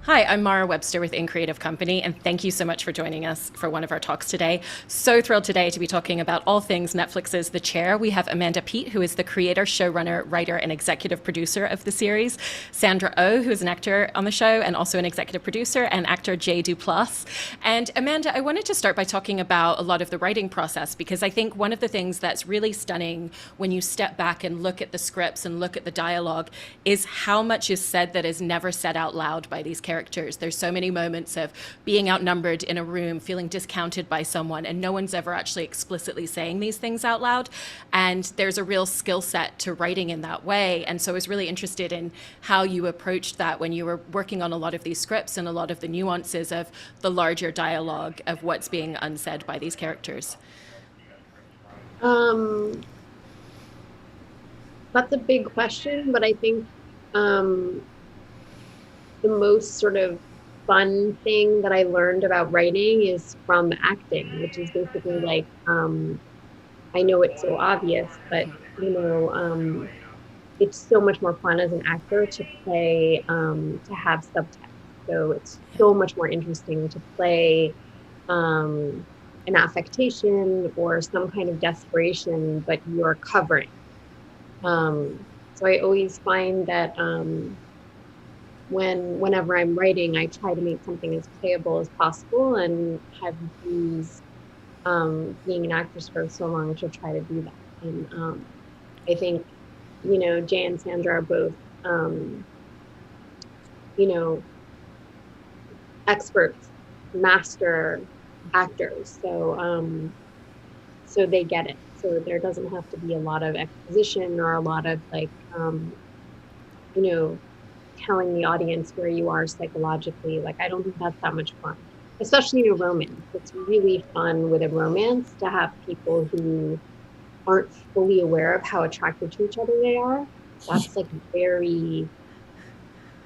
Hi, I'm Mara Webster with In Creative Company, and thank you so much for joining us for one of our talks today. So thrilled today to be talking about all things Netflix's The Chair. We have Amanda Peet, who is the creator, showrunner, writer, and executive producer of the series, Sandra Oh, who is an actor on the show and also an executive producer, and actor Jay Duplass. And Amanda, I wanted to start by talking about a lot of the writing process, because I think one of the things that's really stunning when you step back and look at the scripts and look at the dialogue is how much is said that is never said out loud by these characters. There's so many moments of being outnumbered in a room, feeling discounted by someone, and no one's ever actually explicitly saying these things out loud. And there's a real skill set to writing in that way. And so I was really interested in how you approached that when you were working on a lot of these scripts and a lot of the nuances of the larger dialogue of what's being unsaid by these characters. Um, that's a big question, but I think the most sort of fun thing that I learned about writing is from acting, which is basically like, I know it's so obvious, but you know, it's so much more fun as an actor to play, to have subtext. So it's so much more interesting to play an affectation or some kind of desperation, but you're covering. So I always find that whenever I'm writing, I try to make something as playable as possible and have used being an actress for so long to try to do that. And I think, Jay and Sandra are both, um, you know, experts, master actors. So they get it. So there doesn't have to be a lot of exposition or a lot of like, you know, telling the audience where you are psychologically. Like, I don't think that's that much fun, especially in a romance. It's really fun with a romance to have people who aren't fully aware of how attracted to each other they are. That's like very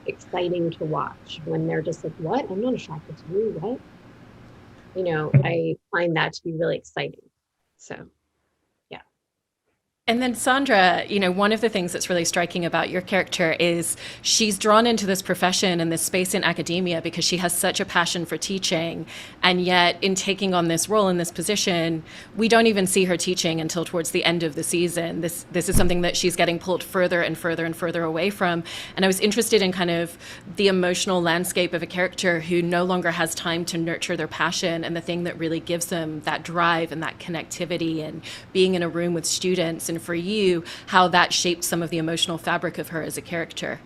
exciting to watch when they're just like, what? I'm not attracted to you. What? I find that to be really exciting. So, yeah. And then Sandra, one of the things that's really striking about your character is she's drawn into this profession and this space in academia because she has such a passion for teaching. And yet, in taking on this role in this position, we don't even see her teaching until towards the end of the season. This is something that she's getting pulled further and further and further away from. And I was interested in kind of the emotional landscape of a character who no longer has time to nurture their passion and the thing that really gives them that drive and that connectivity and being in a room with students, and for you, how that shaped some of the emotional fabric of her as a character.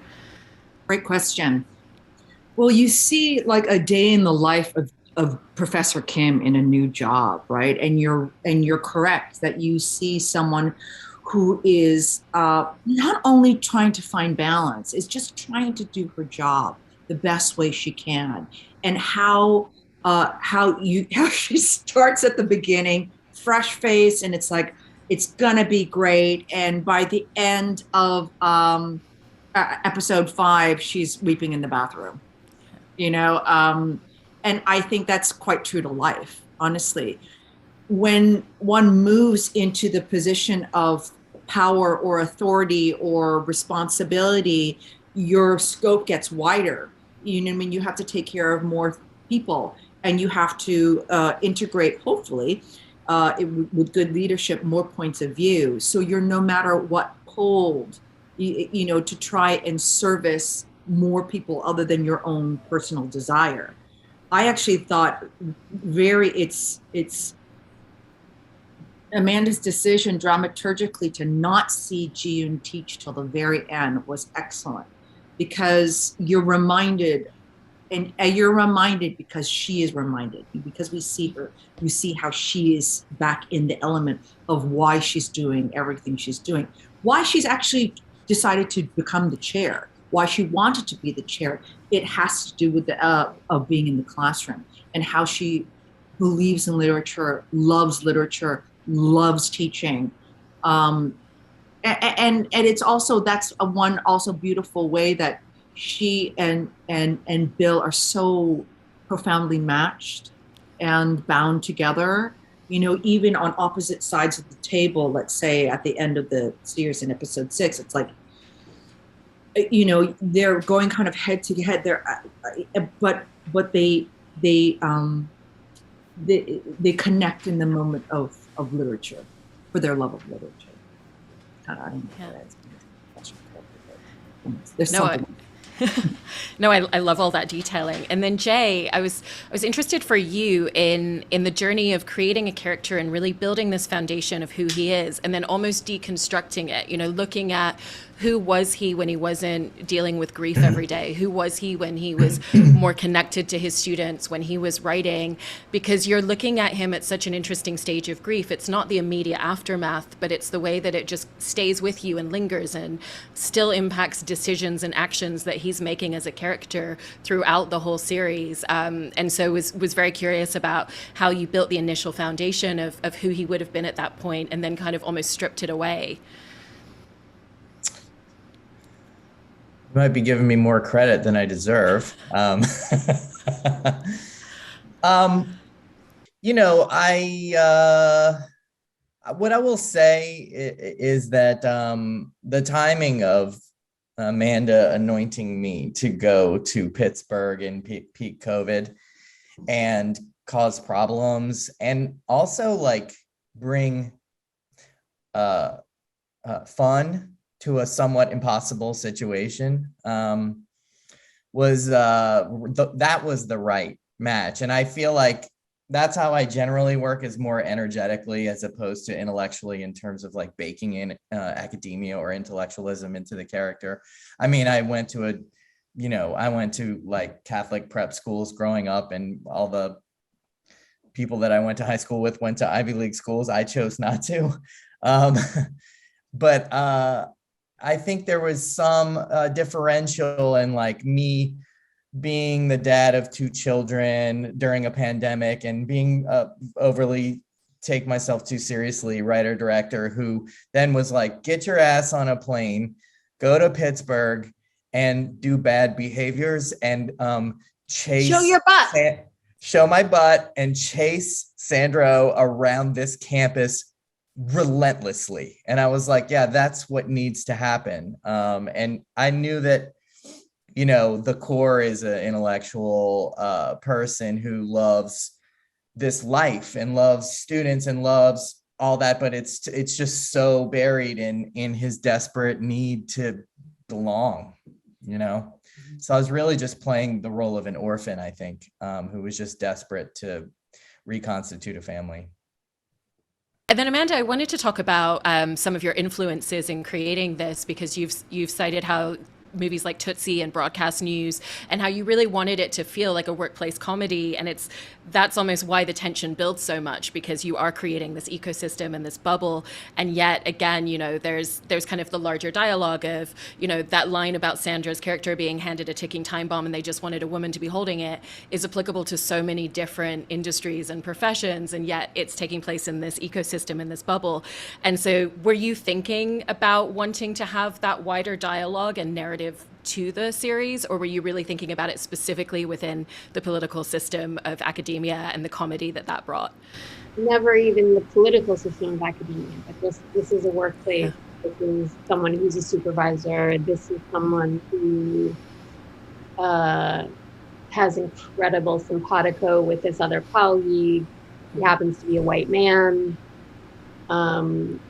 Great question. Well, you see like a day in the life of Professor Kim in a new job, right? And you're correct that you see someone who is not only trying to find balance, is just trying to do her job the best way she can, and how she starts at the beginning, fresh face, and it's like it's gonna be great, and by the end of episode 5, she's weeping in the bathroom, you know um, and I think that's quite true to life, honestly. When one moves into the position of power or authority or responsibility, your scope gets wider. You know what I mean? You have to take care of more people, and you have to integrate, hopefully, with good leadership, more points of view. So you're no matter what pulled, to try and service more people other than your own personal desire. I actually thought it's Amanda's decision dramaturgically to not see Ji-Yoon teach till the very end was excellent, because you're reminded, and you're reminded because she is reminded, because we see her, you see how she is back in the element of why she's doing everything she's doing, why she's actually decided to become the chair, why she wanted to be the chair. It has to do with the of being in the classroom, and how she believes in literature, loves teaching. Um, and it's also, that's a one also beautiful way that she and Bill are so profoundly matched and bound together. Even on opposite sides of the table, let's say at the end of the series in episode 6, it's like you know, they're going kind of head to head there, but they connect in the moment of literature, for their love of literature. I don't know Yeah. that's there's No, something. no, I love all that detailing. And then Jay, I was interested for you in the journey of creating a character and really building this foundation of who he is, and then almost deconstructing it. You know, looking at who was he when he wasn't dealing with grief every day? Who was he when he was more connected to his students, when he was writing? Because you're looking at him at such an interesting stage of grief. It's not the immediate aftermath, but it's the way that it just stays with you and lingers and still impacts decisions and actions that he's making as a character throughout the whole series. And so was very curious about how you built the initial foundation of who he would have been at that point, and then kind of almost stripped it away. You might be giving me more credit than I deserve. You know, what I will say is that the timing of Amanda anointing me to go to Pittsburgh in peak COVID and cause problems, and also like bring fun to a somewhat impossible situation, was that was the right match. And I feel like that's how I generally work, is more energetically as opposed to intellectually, in terms of like baking in academia or intellectualism into the character. I mean, I went to like Catholic prep schools growing up, and all the people that I went to high school with went to Ivy League schools. I chose not to. But I think there was some differential in like me being the dad of 2 children during a pandemic, and being overly take myself too seriously writer director, who then was like, get your ass on a plane, go to Pittsburgh and do bad behaviors, and chase, Show your butt. show my butt and chase Sandra Oh around this campus relentlessly. And I was like, yeah, that's what needs to happen. And I knew that, you know, the core is an intellectual person who loves this life and loves students and loves all that, but it's just so buried in his desperate need to belong, you know. So I was really just playing the role of an orphan, I think, who was just desperate to reconstitute a family. And then Amanda, I wanted to talk about some of your influences in creating this, because you've cited how movies like Tootsie and Broadcast News, and how you really wanted it to feel like a workplace comedy. And that's almost why the tension builds so much, because you are creating this ecosystem and this bubble. And yet again, you know, there's kind of the larger dialogue of, you know, that line about Sandra's character being handed a ticking time bomb and they just wanted a woman to be holding it is applicable to so many different industries and professions. And yet it's taking place in this ecosystem, in this bubble. And so were you thinking about wanting to have that wider dialogue and narrative to the series, or were you really thinking about it specifically within the political system of academia and the comedy that brought? Never even the political system of academia, but this is a workplace. Yeah. This is someone who's a supervisor. This is someone who has incredible simpatico with this other colleague. He happens to be a white man. Times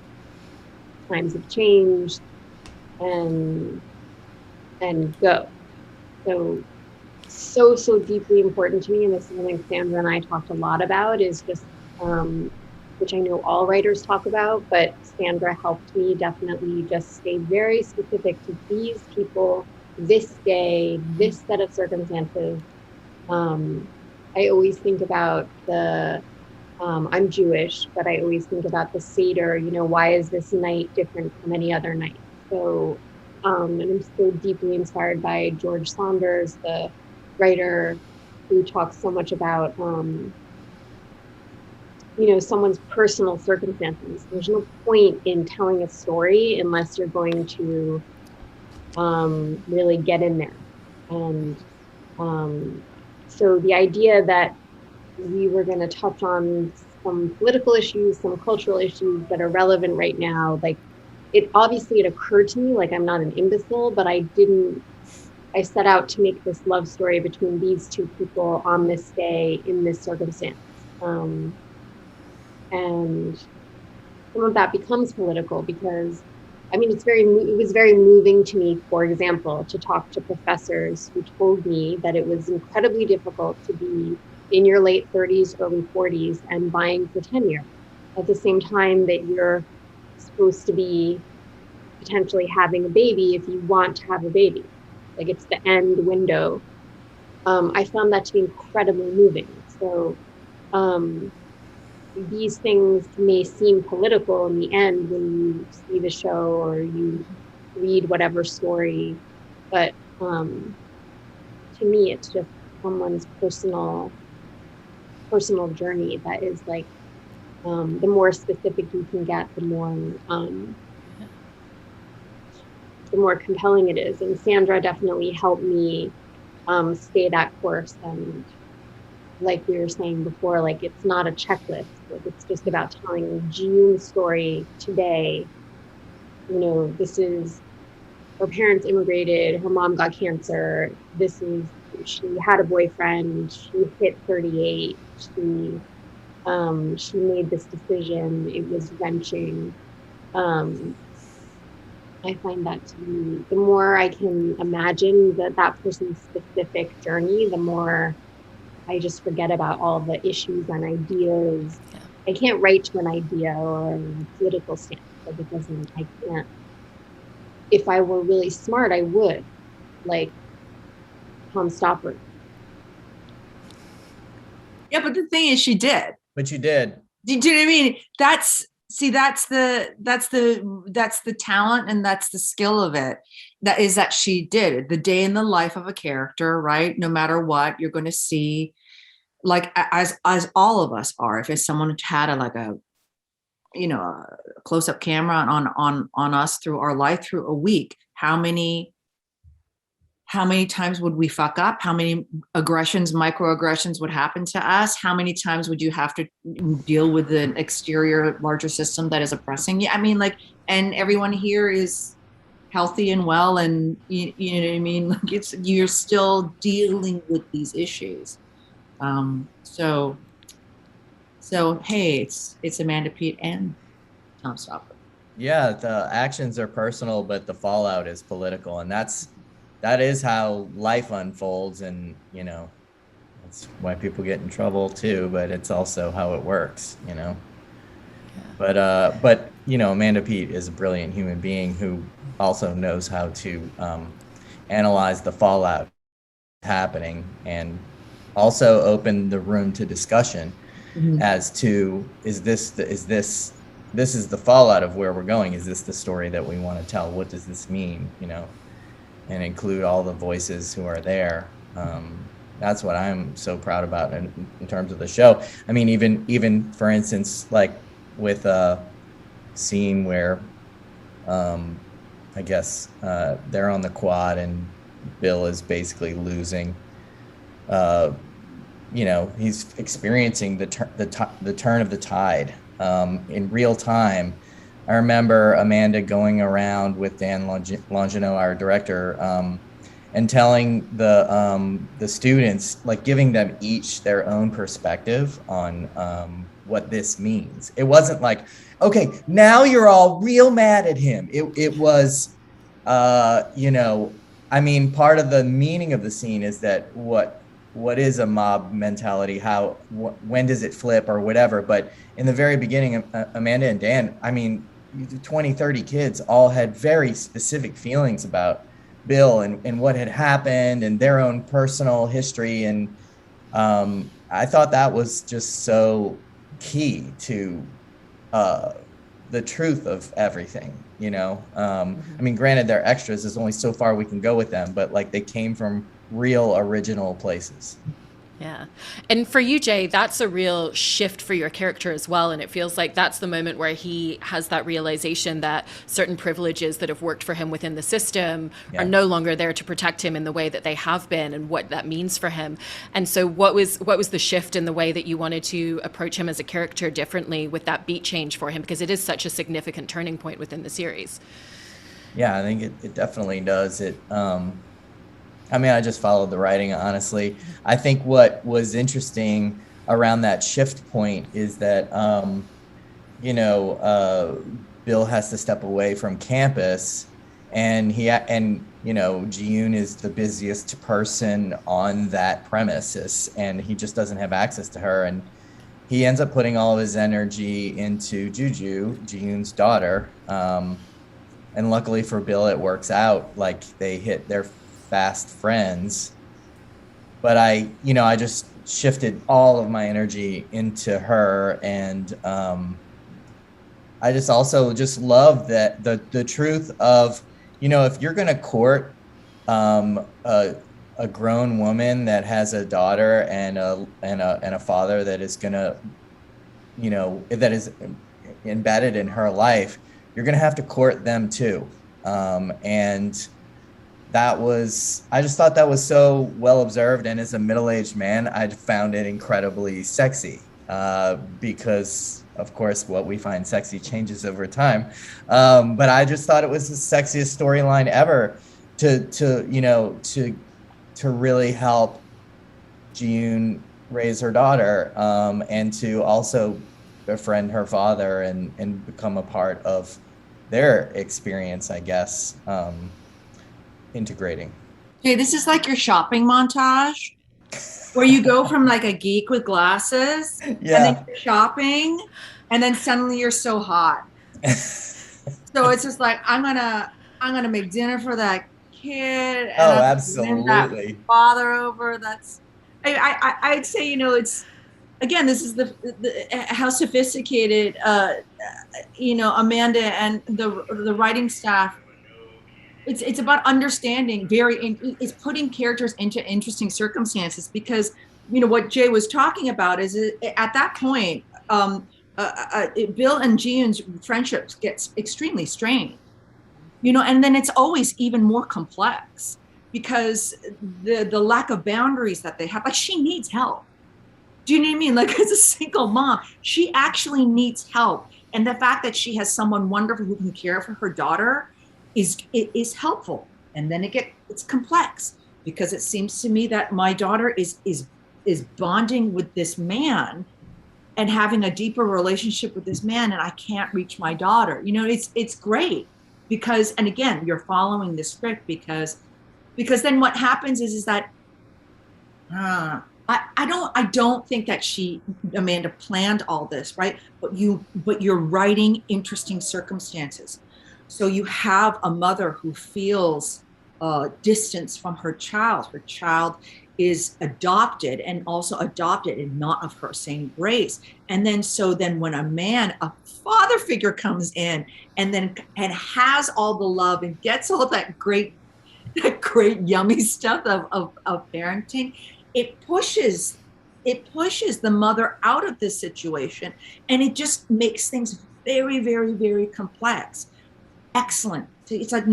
have changed, and go. So deeply important to me, and this is something Sandra and I talked a lot about, is just, which I know all writers talk about, but Sandra helped me definitely just stay very specific to these people, this day, this set of circumstances. I always think about I'm Jewish, but I always think about the Seder, you know, why is this night different from any other night? So, and I'm so deeply inspired by George Saunders, the writer who talks so much about, you know, someone's personal circumstances. There's no point in telling a story unless you're going to really get in there. And so the idea that we were going to touch on some political issues, some cultural issues that are relevant right now, like it occurred to me, like, I'm not an imbecile, but I set out to make this love story between these two people on this day in this circumstance. And some of that becomes political because, I mean, it was very moving to me, for example, to talk to professors who told me that it was incredibly difficult to be in your late 30s, early 40s and vying for tenure at the same time that you're supposed to be potentially having a baby if you want to have a baby. Like, it's the end window. I found that to be incredibly moving. So these things may seem political in the end when you see the show or you read whatever story, but to me, it's just someone's personal journey that is like, the more specific you can get, the more compelling it is. And Sandra definitely helped me stay that course. And like we were saying before, like, it's not a checklist. Like, it's just about telling Ji-Yoon's story today. You know, this is, her parents immigrated, her mom got cancer. She had a boyfriend, she hit 38, she made this decision. It was wrenching. I find that to be, the more I can imagine that person's specific journey, the more I just forget about all the issues and ideas. Yeah. I can't write to an idea or a political stance. Like, I can't. If I were really smart, I would, like Tom Stoppard. Yeah, but the thing is, she did. But you did. Do you know what I mean? That's the talent and that's the skill of it. That she did the day in the life of a character, right? No matter what, you're going to see, like, as all of us are. If it's someone had a close-up camera on us through our life through a week, how many times would we fuck up? How many microaggressions would happen to us? How many times would you have to deal with an exterior larger system that is oppressing you? I mean, like, and everyone here is healthy and well, and you know what I mean? Like, you're still dealing with these issues. So hey, it's Amanda Peet and Tom Stoppard. Yeah, the actions are personal, but the fallout is political, and that is how life unfolds. And that's why people get in trouble too, but it's also how it works. Yeah. But Amanda Peet is a brilliant human being who also knows how to analyze the fallout happening, and also open the room to discussion as to, is this the fallout of where we're going? Is this the story that we want to tell? What does this mean? And include all the voices who are there. That's what I'm so proud about in terms of the show. I mean, even for instance, like with a scene where I guess they're on the quad and Bill is basically losing. He's experiencing the turn of the tide in real time. I remember Amanda going around with Dan Longino, our director, and telling the students, like, giving them each their own perspective on what this means. It wasn't like, okay, now you're all real mad at him. It was, part of the meaning of the scene is that what is a mob mentality? When does it flip or whatever? But in the very beginning, Amanda and Dan, 20, 30 kids all had very specific feelings about Bill and what had happened and their own personal history. And I thought that was just so key to the truth of everything, granted, they're extras. There's only so far we can go with them, but like, they came from real original places. Yeah. And for you, Jay, that's a real shift for your character as well. And it feels like that's the moment where he has that realization that certain privileges that have worked for him within the system are Yeah. no longer there to protect him in the way that they have been, and what that means for him. And so what was the shift in the way that you wanted to approach him as a character differently with that beat change for him? Because it is such a significant turning point within the series. Yeah, I think it definitely does. I mean, I just followed the writing, honestly. I think what was interesting around that shift point is that, Bill has to step away from campus, and Ji-Yoon is the busiest person on that premises, and he just doesn't have access to her. And he ends up putting all of his energy into Juju, Ji-Yoon's daughter. And luckily for Bill, it works out. Like, they hit their fast friends. But I just shifted all of my energy into her. And I just also just love that the truth of, if you're going to court a grown woman that has a daughter and a father that is going to, that is embedded in her life, you're going to have to court them too. And I just thought that was so well observed. And as a middle-aged man, I found it incredibly sexy, because of course what we find sexy changes over time. But I just thought it was the sexiest storyline ever to really help Ji-Yoon raise her daughter, and to also befriend her father and become a part of their experience, I guess, integrating. Okay, this is like your shopping montage where you go from like a geek with glasses and then you're shopping, and then suddenly you're so hot. So it's just like, I'm gonna make dinner for that kid. And Oh, I'm absolutely. that father over. I'd say, it's, again, this is the how sophisticated Amanda and the writing staff. It's about understanding it's putting characters into interesting circumstances, because what Jay was talking about is at that point, Bill and Ji-Yoon's friendship gets extremely strained, and then it's always even more complex because the lack of boundaries that they have. Like, she needs help. Do you know what I mean? Like, as a single mom, she actually needs help. And the fact that she has someone wonderful who can care for her daughter is helpful. And then it's complex, because it seems to me that my daughter is bonding with this man and having a deeper relationship with this man, and I can't reach my daughter. It's great because, and again, you're following the script because then what happens is that I don't think that Amanda planned all this, right? But you're writing interesting circumstances. So you have a mother who feels distance from her child. Her child is adopted, and also adopted and not of her same race. And then when a father figure comes in and has all the love and gets all that great yummy stuff of parenting, it pushes the mother out of this situation, and it just makes things very, very, very complex. Excellent. It's like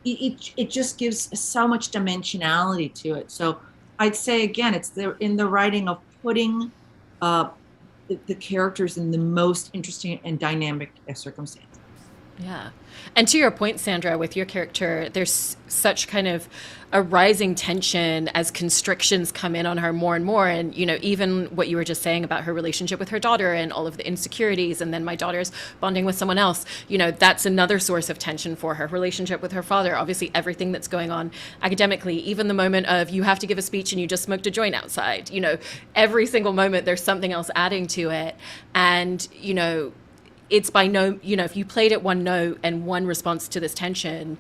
it just gives so much dimensionality to it. So I'd say, again, it's in the writing of putting the characters in the most interesting and dynamic circumstances. Yeah. And to your point, Sandra, with your character, there's such kind of a rising tension as constrictions come in on her more and more. And, even what you were just saying about her relationship with her daughter and all of the insecurities, and then my daughter's bonding with someone else, that's another source of tension for her. Relationship with her father, obviously everything that's going on academically, even the moment of you have to give a speech and you just smoked a joint outside, every single moment there's something else adding to it. And, it's by if you played it one note and one response to this tension,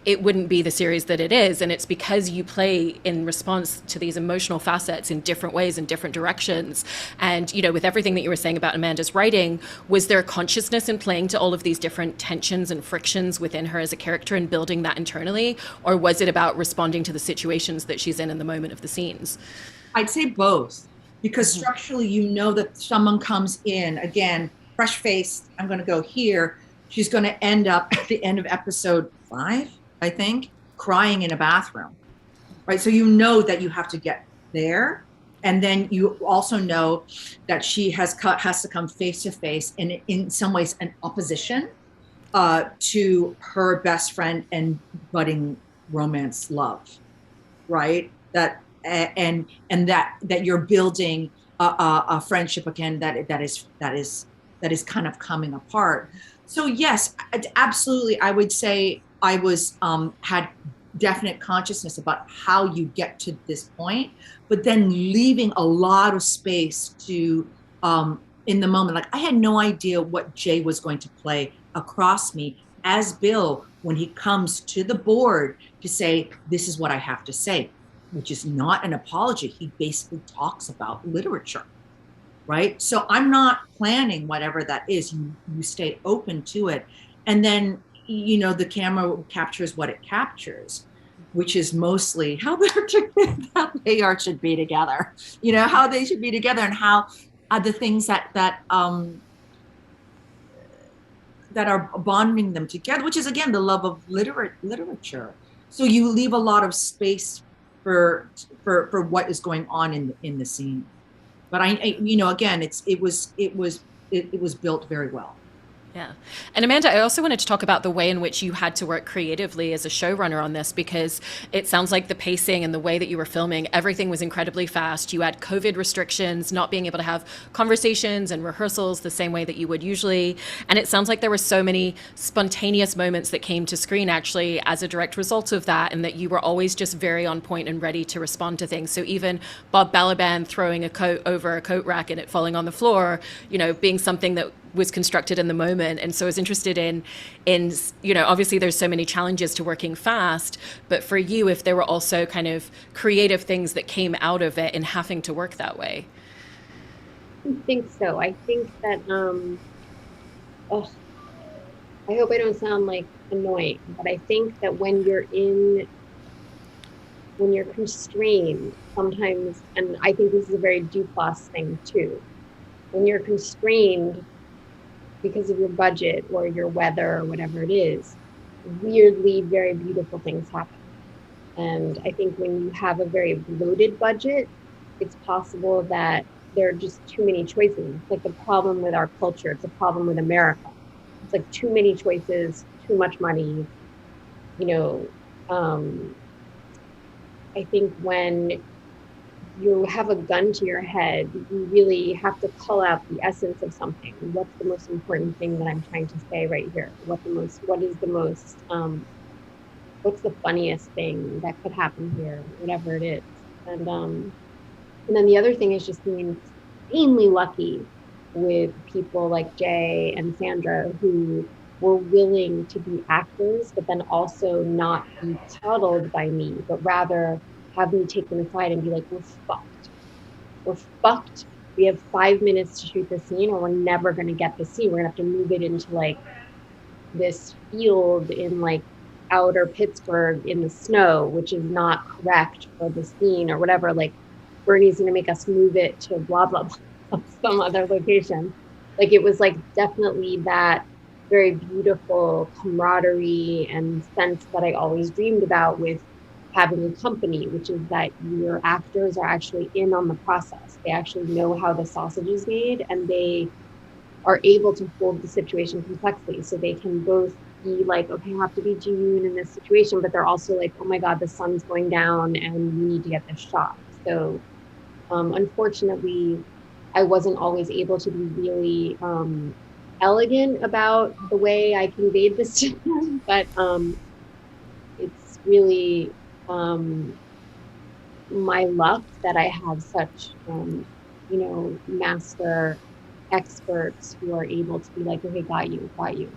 it wouldn't be the series that it is. And it's because you play in response to these emotional facets in different ways, in different directions. And, with everything that you were saying about Amanda's writing, was there consciousness in playing to all of these different tensions and frictions within her as a character and building that internally? Or was it about responding to the situations that she's in the moment of the scenes? I'd say both, because Mhm. structurally, you know that someone comes in, again, fresh faced, I'm going to go here. She's going to end up at the end of episode 5, I think, crying in a bathroom, right? So you know that you have to get there. And then you also know that she has to come face to face, and in some ways, an opposition to her best friend and budding romance love, right? And that you're building a friendship again that is kind of coming apart. So yes, absolutely, I would say I was had definite consciousness about how you get to this point, but then leaving a lot of space to in the moment. Like I had no idea what Jay was going to play across me as Bill when he comes to the board to say, this is what I have to say, which is not an apology. He basically talks about literature, right? So I'm not planning whatever that is. You stay open to it. And then, the camera captures what it captures, which is mostly how they are should be together, how they should be together, and how the things that are bonding them together, which is again the love of literature. So you leave a lot of space for what is going on in the scene. But again, it was built very well. Yeah. And Amanda, I also wanted to talk about the way in which you had to work creatively as a showrunner on this, because it sounds like the pacing and the way that you were filming, everything was incredibly fast. You had COVID restrictions, not being able to have conversations and rehearsals the same way that you would usually. And it sounds like there were so many spontaneous moments that came to screen actually as a direct result of that, and that you were always just very on point and ready to respond to things. So even Bob Balaban throwing a coat over a coat rack and it falling on the floor, being something that was constructed in the moment. And so I was interested in obviously there's so many challenges to working fast, but for you, if there were also kind of creative things that came out of it and having to work that way. I think so. I think that, oh, I hope I don't sound like annoying, but I think that when you're constrained sometimes, and I think this is a very Duplass thing too, when you're constrained because of your budget or your weather or whatever it is, weirdly, very beautiful things happen. And I think when you have a very bloated budget, it's possible that there are just too many choices. It's like the problem with our culture. It's a problem with America. It's like too many choices, too much money. I think when you have a gun to your head, you really have to call out the essence of something. What's the most important thing that I'm trying to say right here? What's the funniest thing that could happen here, whatever it is. And then the other thing is just being insanely lucky with people like Jay and Sandra, who were willing to be actors, but then also not be coddled by me, but rather have me take them aside and be like, we're fucked. We're fucked. We have 5 minutes to shoot the scene, or we're never going to get the scene. We're going to have to move it into like this field in like outer Pittsburgh in the snow, which is not correct for the scene or whatever. Like Bernie's going to make us move it to blah, blah, blah, some other location. Like it was like definitely that very beautiful camaraderie and sense that I always dreamed about with having a company, which is that your actors are actually in on the process. They actually know how the sausage is made, and they are able to hold the situation complexly. So they can both be like, okay, I have to be Ji-Yoon in this situation, but they're also like, oh my God, the sun's going down and we need to get this shot. So unfortunately, I wasn't always able to be really elegant about the way I conveyed this to them, but it's really my luck that I have such, master experts who are able to be like, okay, got you.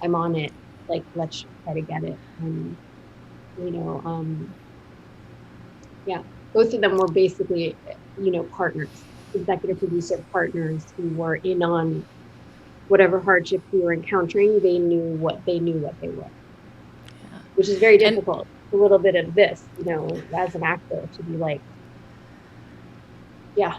I'm on it. Like, let's try to get it. And, both of them were basically, partners, executive producer partners who were in on whatever hardship we were encountering. They knew what they were, which is very difficult. A little bit of this, as an actor, to be like, Yeah.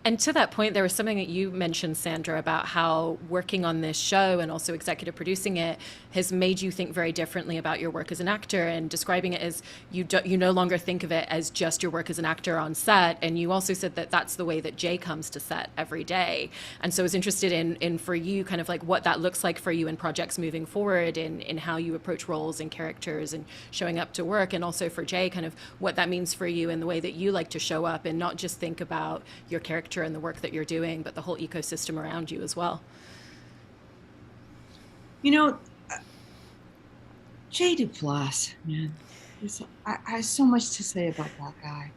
And to that point, there was something that you mentioned, Sandra, about how working on this show and also executive producing it has made you think very differently about your work as an actor, and describing it as you no longer think of it as just your work as an actor on set. And you also said that that's the way that Jay comes to set every day. And so I was interested in for you kind of like what that looks like for you in projects moving forward, in how you approach roles and characters and showing up to work. And also for Jay, kind of what that means for you in the way that you like to show up and not just think about your character and the work that you're doing, but the whole ecosystem around you as well. You know, Jay Duplass, man, I have so much to say about that guy.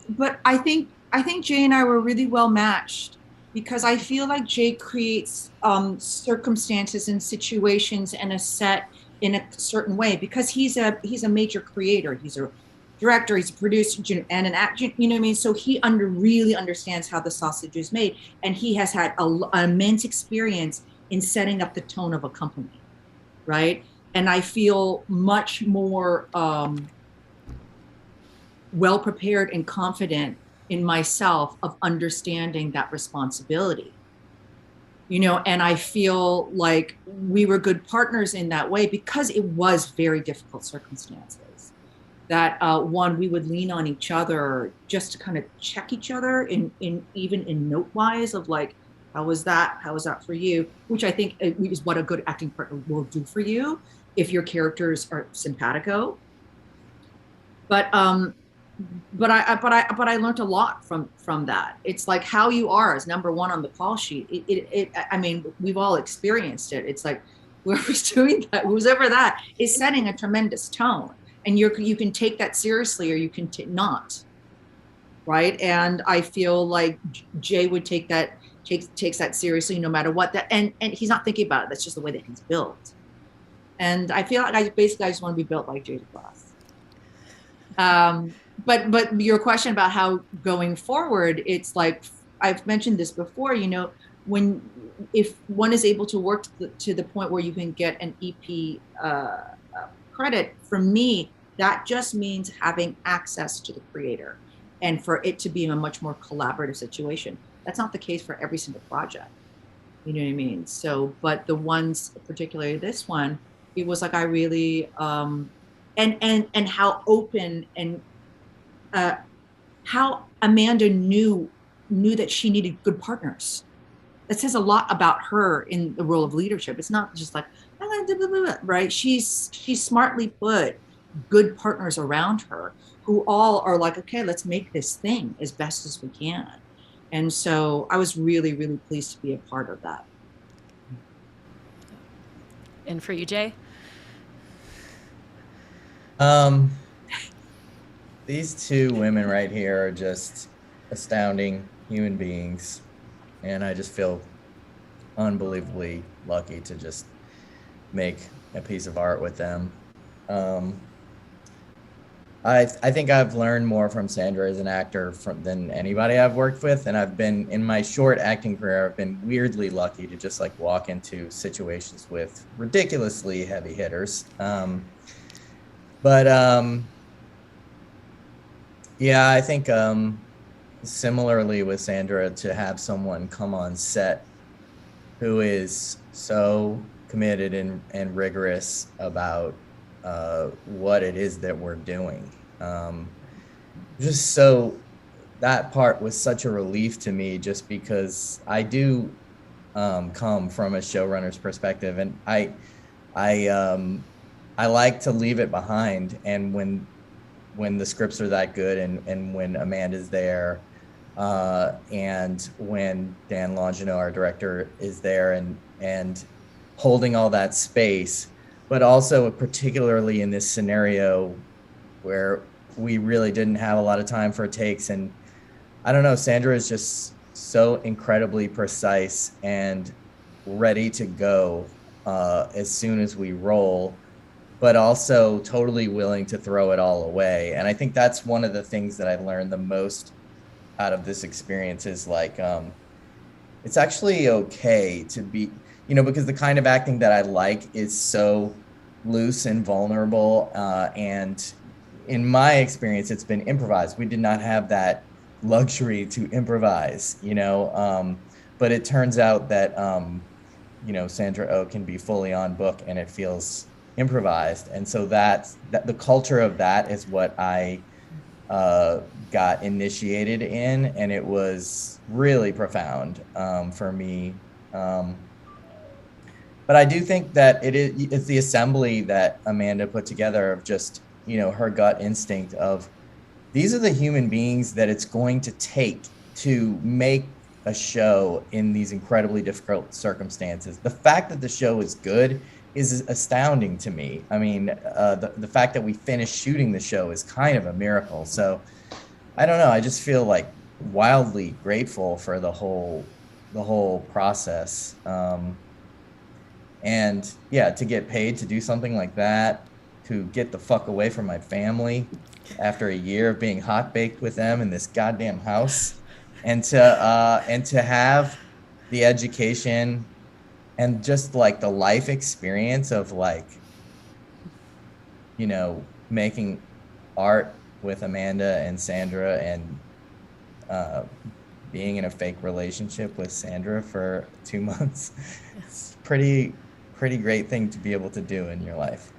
But I think Jay and I were really well matched, because I feel like Jay creates circumstances and situations and a set in a certain way, because he's a major creator. He's a director, he's a producer, and an actor, you know what I mean? So he really understands how the sausage is made. And he has had an immense experience in setting up the tone of a company, right? And I feel much more well prepared and confident in myself of understanding that responsibility. You know, and I feel like we were good partners in that way, because it was very difficult circumstances. That one, we would lean on each other just to kind of check each other in even in note wise of like, how was that for you? Which I think is what a good acting partner will do for you if your characters are simpatico. But I learned a lot from that. It's like how you are is number one on the call sheet. I mean, we've all experienced it. It's like whoever's doing that, who's ever that, is setting a tremendous tone. And you can take that seriously, or you can not, right? And I feel like Jay would takes that seriously no matter what. That and he's not thinking about it. That's just the way that he's built. And I feel like I just want to be built like Jay Duplass. But your question about how going forward, it's like I've mentioned this before. You know, if one is able to work to the point where you can get an EP credit, for me, that just means having access to the creator, and for it to be a much more collaborative situation. That's not the case for every single project. You know what I mean? So, but the ones, particularly this one, it was like I really and how open and how Amanda knew that she needed good partners. That says a lot about her in the role of leadership. It's not just like, right? She's smartly put good partners around her who all are like, okay, let's make this thing as best as we can. And so I was really, really pleased to be a part of that. And for you, Jay? These two women right here are just astounding human beings, and I just feel unbelievably lucky to just make a piece of art with them. I think I've learned more from Sandra as an actor than anybody I've worked with, and I've been, in my short acting career, I've been weirdly lucky to just like walk into situations with ridiculously heavy hitters. Yeah, I think similarly with Sandra, to have someone come on set who is so committed and rigorous about what it is that we're doing. Just so that part was such a relief to me, just because I do come from a showrunner's perspective, and I like to leave it behind. And when the scripts are that good, and when Amanda's there, and when Dan Longino, our director, is there and holding all that space, but also particularly in this scenario where we really didn't have a lot of time for takes. And I don't know, Sandra is just so incredibly precise and ready to go as soon as we roll, but also totally willing to throw it all away. And I think that's one of the things that I learned the most out of this experience is like, it's actually okay to be, because the kind of acting that I like is so loose and vulnerable, and in my experience, it's been improvised. We did not have that luxury to improvise, you know. But it turns out that, you know, Sandra Oh can be fully on book and it feels improvised. And so that the culture of that is what I got initiated in, and it was really profound for me. But I do think that it's the assembly that Amanda put together of just, you know, her gut instinct of these are the human beings that it's going to take to make a show in these incredibly difficult circumstances. The fact that the show is good is astounding to me. I mean, the fact that we finished shooting the show is kind of a miracle. So I don't know. I just feel like wildly grateful for the whole process. And yeah, to get paid to do something like that, to get the fuck away from my family after a year of being hot baked with them in this goddamn house, and to have the education and just like the life experience of like, you know, making art with Amanda and Sandra, and being in a fake relationship with Sandra for 2 months. It's pretty great thing to be able to do in your life.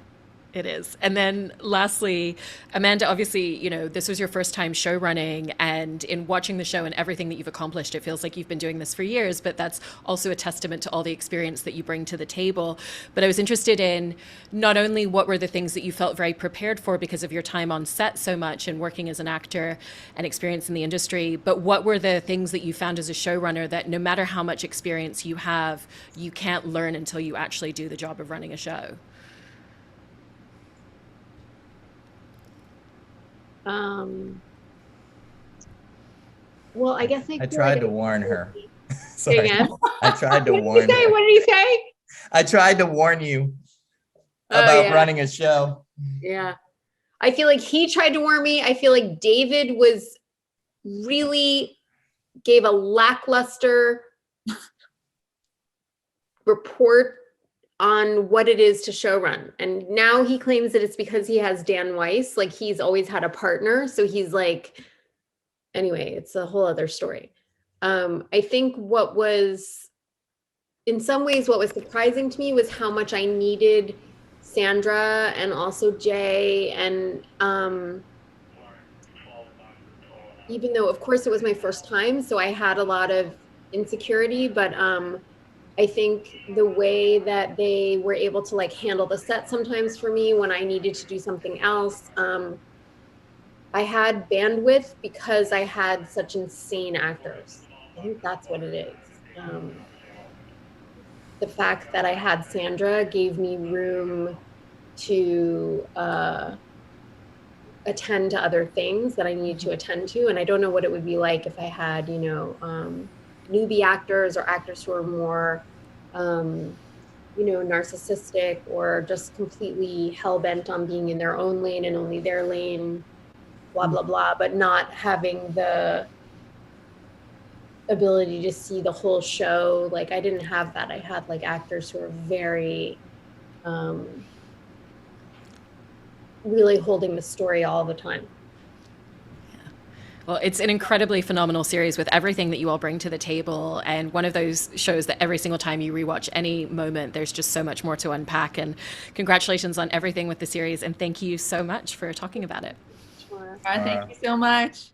It is. And then lastly, Amanda, obviously, you know, this was your first time show running, and in watching the show and everything that you've accomplished, it feels like you've been doing this for years, but that's also a testament to all the experience that you bring to the table. But I was interested in not only what were the things that you felt very prepared for because of your time on set so much and working as an actor and experience in the industry, but what were the things that you found as a showrunner that no matter how much experience you have, you can't learn until you actually do the job of running a show? Well, I guess I tried to warn her. Say again? I tried to warn her. What did he say? I tried to warn you about running a show. Yeah. I feel like he tried to warn me. I feel like David gave a lackluster report on what it is to show run. And now he claims that it's because he has Dan Weiss. Like, he's always had a partner. So he's like, anyway, it's a whole other story. I think in some ways, what was surprising to me was how much I needed Sandra and also Jay. And even though, of course, it was my first time, so I had a lot of insecurity, but I think the way that they were able to like handle the set sometimes for me when I needed to do something else, I had bandwidth because I had such insane actors. I think that's what it is. The fact that I had Sandra gave me room to attend to other things that I needed to attend to. And I don't know what it would be like if I had, you know, newbie actors or actors who are more, you know, narcissistic or just completely hell-bent on being in their own lane and only their lane, blah, blah, blah, but not having the ability to see the whole show. Like, I didn't have that. I had like actors who were very, really holding the story all the time. Well, it's an incredibly phenomenal series with everything that you all bring to the table, and one of those shows that every single time you rewatch any moment, there's just so much more to unpack. And congratulations on everything with the series, and thank you so much for talking about it. Sure. Thank you so much.